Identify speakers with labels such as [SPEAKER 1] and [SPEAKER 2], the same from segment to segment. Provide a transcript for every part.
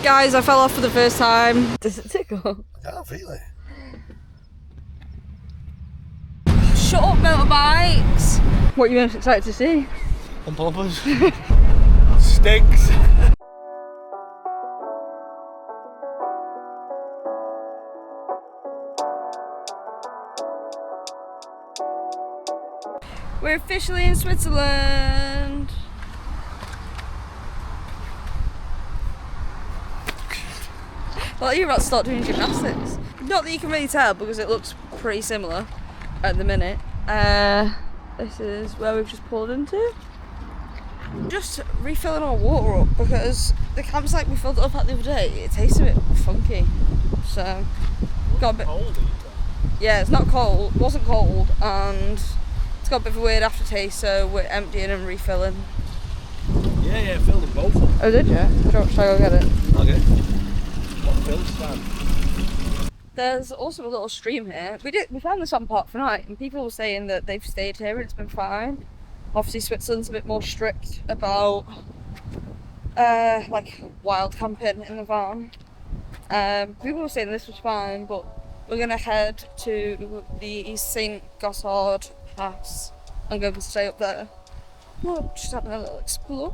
[SPEAKER 1] Guys, I fell off for the first time. Does it tickle?
[SPEAKER 2] I can't feel it.
[SPEAKER 1] Shut up, motorbikes! What are you most excited to see?
[SPEAKER 2] On poppers. Stinks.
[SPEAKER 1] We're officially in Switzerland. Well, you're about to start doing gymnastics. Not that you can really tell because it looks pretty similar at the minute. This is where we've just pulled into. Just refilling our water up because the campsite we filled it up at the other day, it tastes a bit funky. So, got a bit. Yeah, it's not cold. It wasn't cold, and it's got a bit of a weird aftertaste. So we're emptying and refilling.
[SPEAKER 2] Yeah, filled them both up.
[SPEAKER 1] Oh, did you? Should I go get it?
[SPEAKER 2] Okay. What fills stand?
[SPEAKER 1] There's also a little stream here. We found this on Park for Night, and people were saying that they've stayed here and it's been fine. Obviously, Switzerland's a bit more strict about like wild camping in the van. People were saying this was fine, but we're gonna head to the St. Gotthard Pass and go and stay up there. Well, just having a little explore.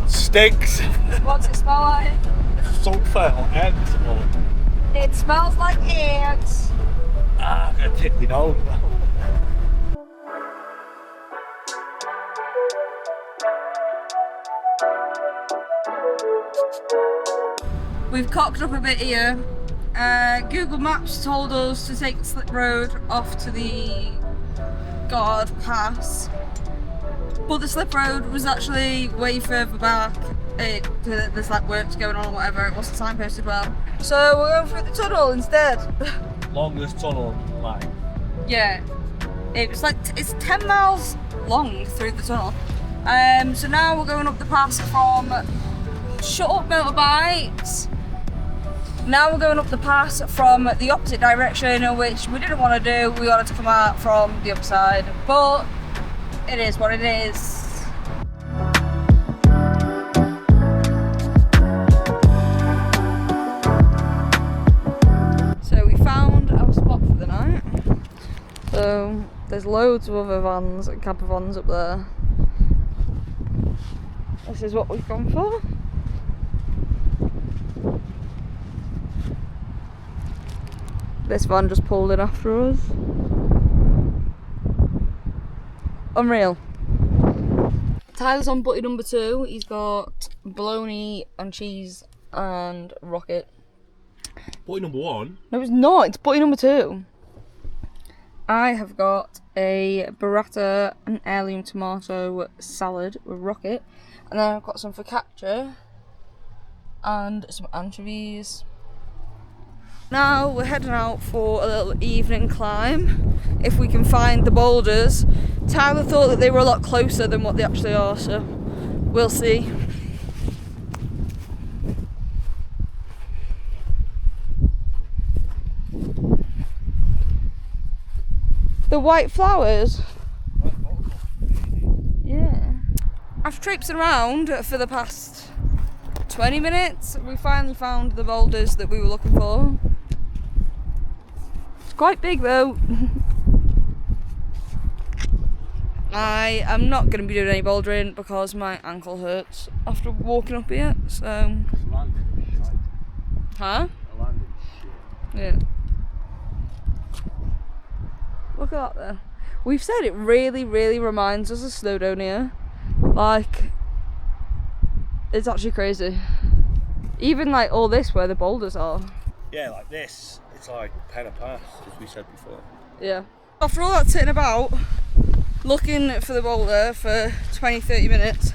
[SPEAKER 2] Stinks.
[SPEAKER 1] What's it smell like?
[SPEAKER 2] Sulphur or ants or...
[SPEAKER 1] It smells like ants.
[SPEAKER 2] I'm gonna tip me nose.
[SPEAKER 1] We've cocked up a bit here. Google Maps told us to take the slip road off to the Gotthard Pass, but the slip road was actually way further back. There's like works going on or whatever, it wasn't signposted well. So we're going through the tunnel instead.
[SPEAKER 2] Longest tunnel line.
[SPEAKER 1] Yeah, it's 10 miles long through the tunnel. So now we're going up the pass from... Shut up, motorbikes! Now we're going up the pass from the opposite direction, which we didn't want to do. We wanted to come out from the other side, but it is what it is. So we found our spot for the night. So there's loads of other vans and camper vans up there. This is what we've gone for. This van just pulled in after us. Unreal. Tyler's on butty number 2. He's got bologna and cheese and rocket.
[SPEAKER 2] Butty number 1?
[SPEAKER 1] No, it's not. It's butty number 2. I have got a burrata and heirloom tomato salad with rocket. And then I've got some focaccia and some anchovies. Now we're heading out for a little evening climb, if we can find the boulders. Tyler thought that they were a lot closer than what they actually are, so we'll see. The white flowers? Yeah. After traipsing around for the past 20 minutes, we finally found the boulders that we were looking for. Quite big though. I am not going to be doing any bouldering because my ankle hurts after walking up here, so... Huh? Yeah. Look at that there. We've said it really reminds us of Snowdonia. Like, it's actually crazy. Even like all this where the boulders are.
[SPEAKER 2] Yeah, like this. It's like Penna Pass, as we said before.
[SPEAKER 1] Yeah. After all that sitting about, looking for the boulder for 20-30 minutes,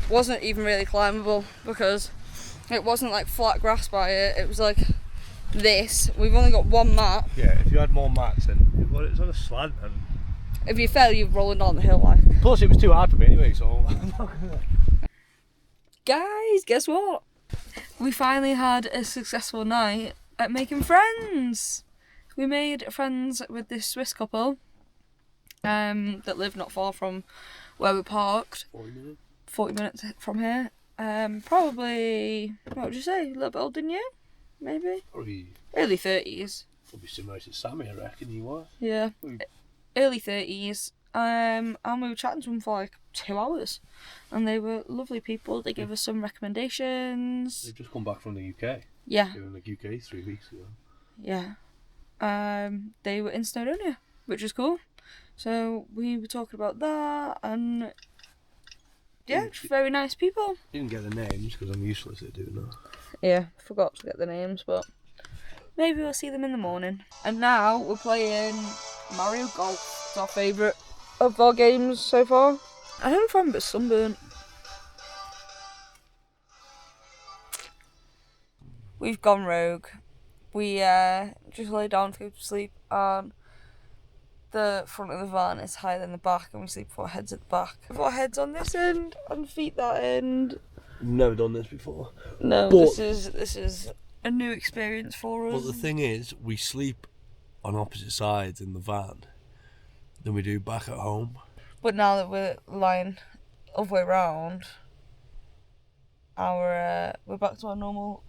[SPEAKER 1] wasn't even really climbable because it wasn't like flat grass by it. It was like this. We've only got one mat.
[SPEAKER 2] Yeah, if you had more mats, then it's on a slant. And
[SPEAKER 1] if you fell, you're rolling down the hill like.
[SPEAKER 2] Plus, it was too hard for me anyway, so I'm not gonna.
[SPEAKER 1] Guys, guess what? We finally had a successful night at making friends. We made friends with this Swiss couple that live not far from where we parked. 40 minutes from here. Probably, what would you say, a little bit older than you? Maybe?
[SPEAKER 2] Probably
[SPEAKER 1] early 30s.
[SPEAKER 2] Probably similar to Sammy, I reckon he was.
[SPEAKER 1] Yeah, early 30s. And we were chatting to them for like 2 hours. And they were lovely people. They gave us some recommendations.
[SPEAKER 2] They've just come back from the UK.
[SPEAKER 1] Yeah.
[SPEAKER 2] They were in the UK 3 weeks ago.
[SPEAKER 1] Yeah. They were in Snowdonia, which is cool. So we were talking about that, and yeah, just very nice people.
[SPEAKER 2] Didn't get the names because I'm useless at doing that.
[SPEAKER 1] Yeah, forgot to get the names, but maybe we'll see them in the morning. And now we're playing Mario Golf. It's our favourite of our games so far. I don't know if I'm a bit sunburnt. We've gone rogue. We just lay down to go to sleep, and the front of the van is higher than the back, and we sleep with our heads at the back. With our heads on this end and feet that end.
[SPEAKER 2] We've never done this before.
[SPEAKER 1] No,
[SPEAKER 2] but
[SPEAKER 1] this is a new experience for us.
[SPEAKER 2] But the thing is, we sleep on opposite sides in the van than we do back at home.
[SPEAKER 1] But now that we're lying other way around, we're back to our normal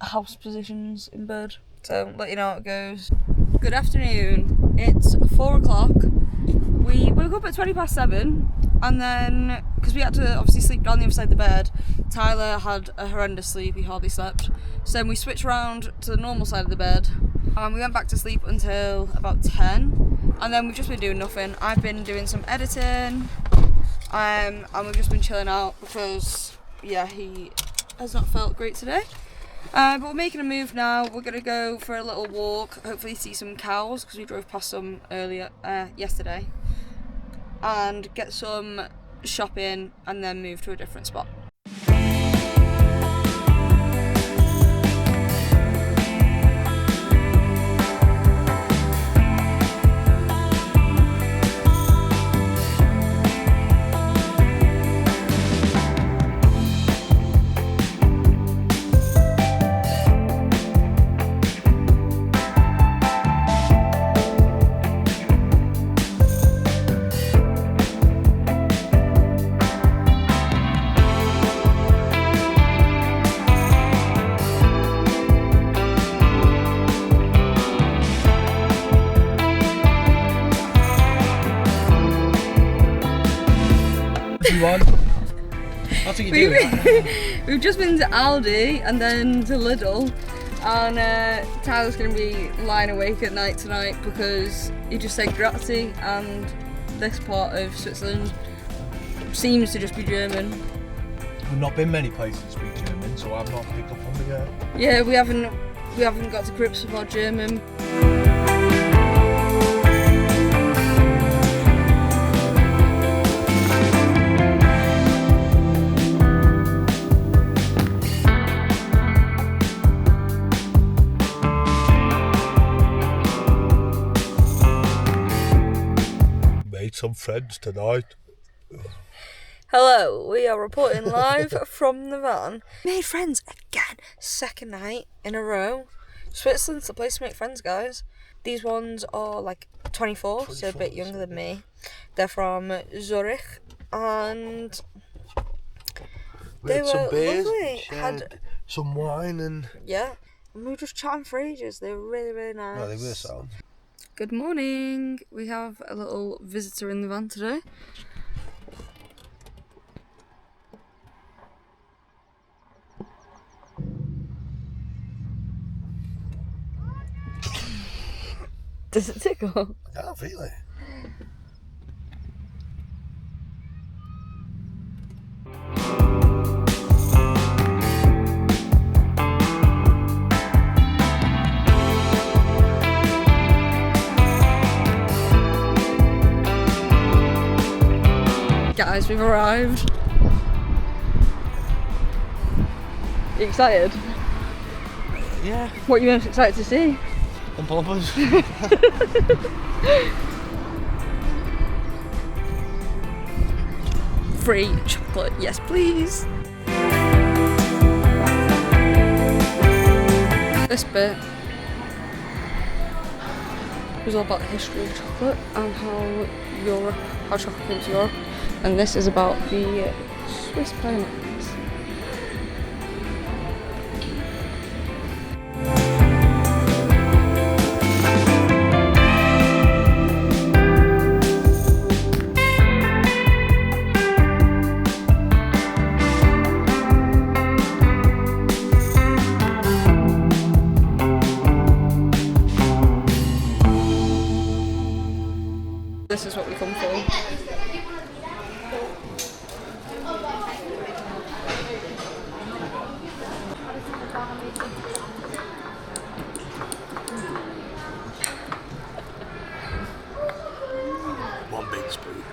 [SPEAKER 1] house positions in bed. So let you know how it goes. Good afternoon. It's 4 o'clock. We woke up at 7:20, and then because we had to obviously sleep down the other side of the bed, Tyler had a horrendous sleep. He hardly slept. So then we switched around to the normal side of the bed, and we went back to sleep until about 10. And then we've just been doing nothing. I've been doing some editing, and we've just been chilling out because he has not felt great today. But we're making a move now. We're going to go for a little walk, hopefully see some cows, because we drove past some earlier yesterday, and get some shopping, and then move to a different spot.
[SPEAKER 2] That's what you do.
[SPEAKER 1] We've just been to Aldi and then to Lidl, and Tyler's going to be lying awake at night tonight because he just said grazie, and this part of Switzerland seems to just be German.
[SPEAKER 2] We've not been many places that speak German, so I've not picked up on the yet.
[SPEAKER 1] Yeah, we haven't got to grips with our German.
[SPEAKER 2] Some friends tonight.
[SPEAKER 1] Hello, we are reporting live from the van. Made friends again, second night in a row. Switzerland's the place to make friends, guys. These ones are like 24, so a bit younger than me. They're from Zurich, and they were
[SPEAKER 2] some beers,
[SPEAKER 1] lovely.
[SPEAKER 2] Had some wine, and
[SPEAKER 1] and we were just chatting for ages. They were really, really nice.
[SPEAKER 2] well, they were sound.
[SPEAKER 1] Good morning. We have a little visitor in the van today. Does it tickle?
[SPEAKER 2] I can't feel it.
[SPEAKER 1] Guys, we've arrived. You excited?
[SPEAKER 2] Yeah.
[SPEAKER 1] What are you most excited to see?
[SPEAKER 2] On purpose.
[SPEAKER 1] Free chocolate, yes please. this bit was all about the history of chocolate and how chocolate came to Europe, and this is about the Swiss pioneers. This is what we come for.
[SPEAKER 2] One big spoon.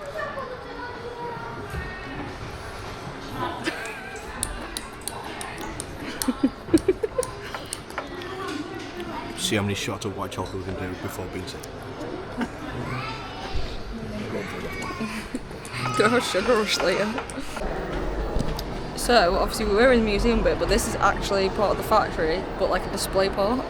[SPEAKER 2] See how many shots of white chocolate we can do before being sick.
[SPEAKER 1] Go have sugar rush later. So obviously we're in the museum bit, but this is actually part of the factory, but like a display part.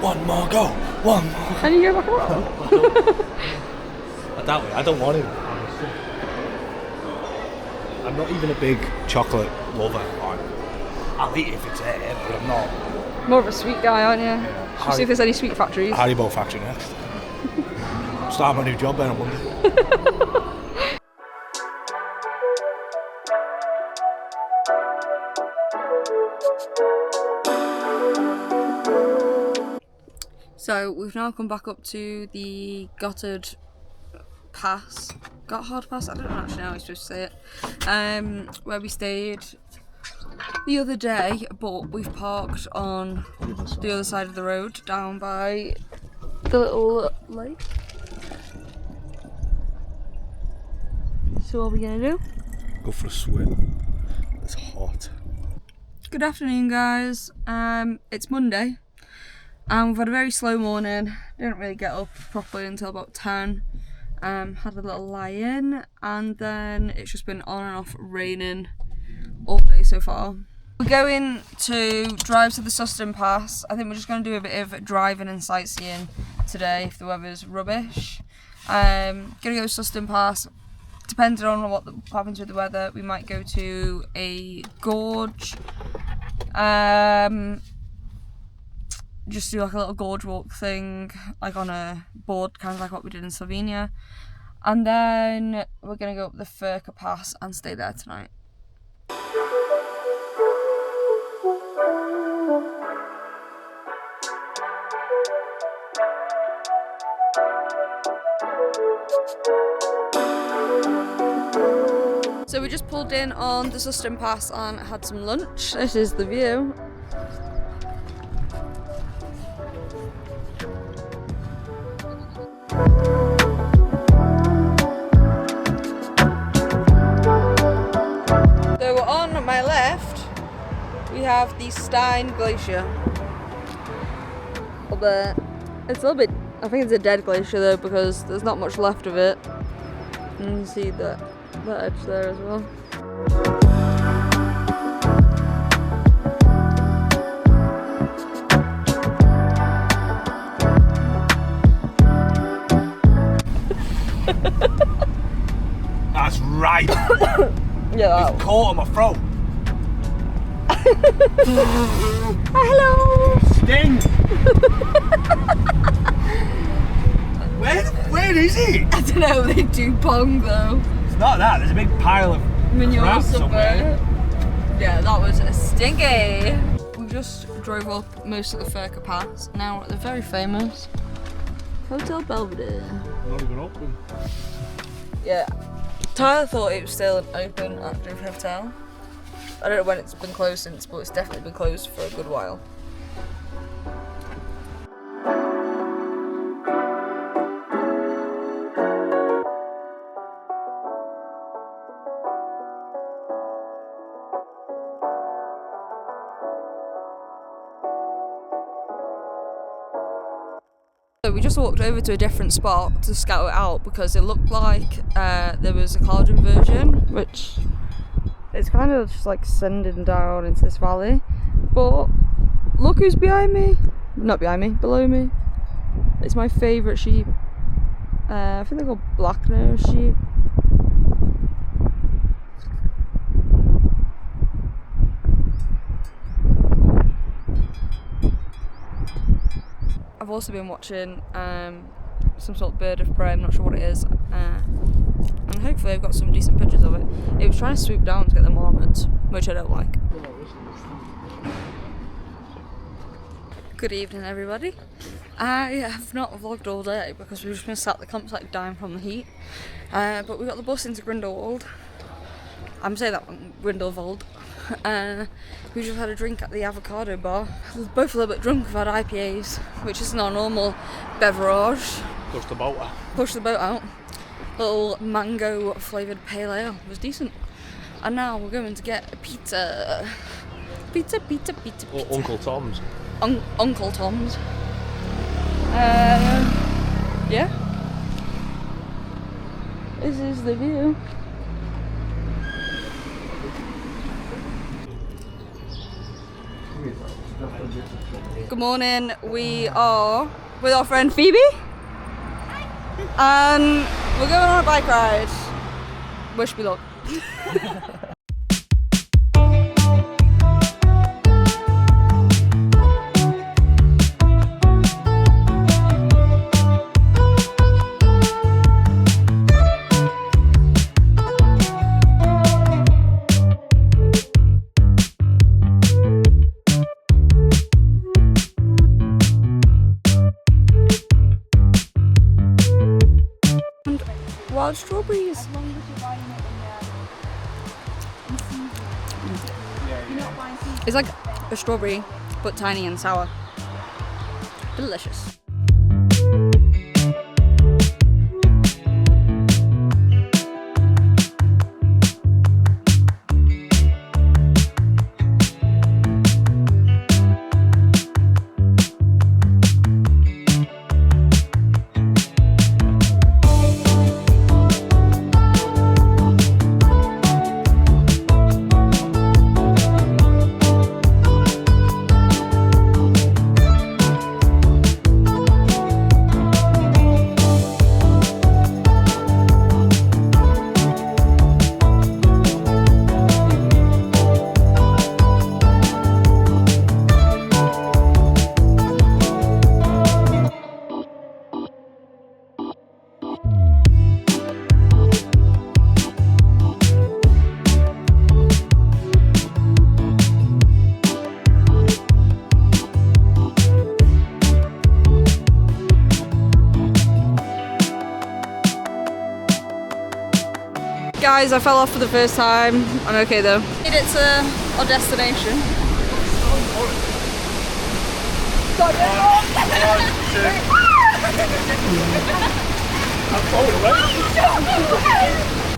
[SPEAKER 2] One more go. One more.
[SPEAKER 1] Can you go back around?
[SPEAKER 2] I doubt it. I don't want him. I'm not even a big chocolate lover. I'll eat it if it's there, but I'm not.
[SPEAKER 1] More of a sweet guy, aren't you? Should we see if there's any sweet factories.
[SPEAKER 2] Haribo factory next. Start my new job there on Monday.
[SPEAKER 1] So we've now come back up to the Gotthard Pass. Gotthard Pass? I don't actually know how I'm supposed to say it. Where we stayed the other day, but we've parked on the other side of the road, down by the little lake. So what are we gonna do?
[SPEAKER 2] Go for a swim. It's hot.
[SPEAKER 1] Good afternoon, guys. It's Monday, and we've had a very slow morning. Didn't really get up properly until about 10. Had a little lie-in, and then it's just been on and off raining all day so far. We're going to drive to the Susten Pass. I think we're just going to do a bit of driving and sightseeing today if the weather's rubbish. Gonna go to Susten Pass. Depending on what happens with the weather, we might go to a gorge. Just do like a little gorge walk thing, like on a board, kind of like what we did in Slovenia. And then we're gonna go up the Furka Pass and stay there tonight. So we just pulled in on the Susten Pass and had some lunch. This is the view. So on my left, we have the Stein Glacier. Up there. It's a little bit, I think it's a dead glacier though, because there's not much left of it. You can see that edge there as well.
[SPEAKER 2] That's right.
[SPEAKER 1] Yeah.
[SPEAKER 2] It's caught on my throat.
[SPEAKER 1] Hello.
[SPEAKER 2] Sting. Where is he?
[SPEAKER 1] I don't know. They do pong though.
[SPEAKER 2] It's not that. There's a big pile of
[SPEAKER 1] Manure
[SPEAKER 2] crap
[SPEAKER 1] somewhere. Yeah, that was stinky. We just drove up most of the Furka Pass. Now we're at the very famous Hotel Belvedere.
[SPEAKER 2] Not even open.
[SPEAKER 1] Yeah. Tyler thought it was still an open active hotel. I don't know when it's been closed since, but it's definitely been closed for a good while. So we just walked over to a different spot to scout it out because it looked like there was a cloud inversion, which is it's kind of just like sending down into this valley. But look who's behind me. Not behind me, below me. It's my favourite sheep. I think they're called black nose sheep. I've also been watching some sort of bird of prey, I'm not sure what it is, and hopefully I've got some decent pictures of it. It was trying to swoop down to get the marmots, which I don't like. Good evening everybody. I have not vlogged all day because we've just been sat at the campsite dying from the heat, but we got the bus into Grindlewald. I'm saying that one, Grindlewald. We just had a drink at the avocado bar. We're both a little bit drunk, we've had IPAs, which isn't our normal beverage.
[SPEAKER 2] Push the boat out.
[SPEAKER 1] Push the boat out. Little mango flavoured pale ale was decent. And now we're going to get a pizza. Pizza.
[SPEAKER 2] Or Uncle Tom's.
[SPEAKER 1] Uncle Tom's. Yeah. This is the view. Good morning, we are with our friend Phoebe and we're going on a bike ride. Wish me luck. Wild strawberries. It's like a strawberry, but tiny and sour. Delicious. Guys, I fell off for the first time. I'm okay though. Made it to our destination.
[SPEAKER 2] I'm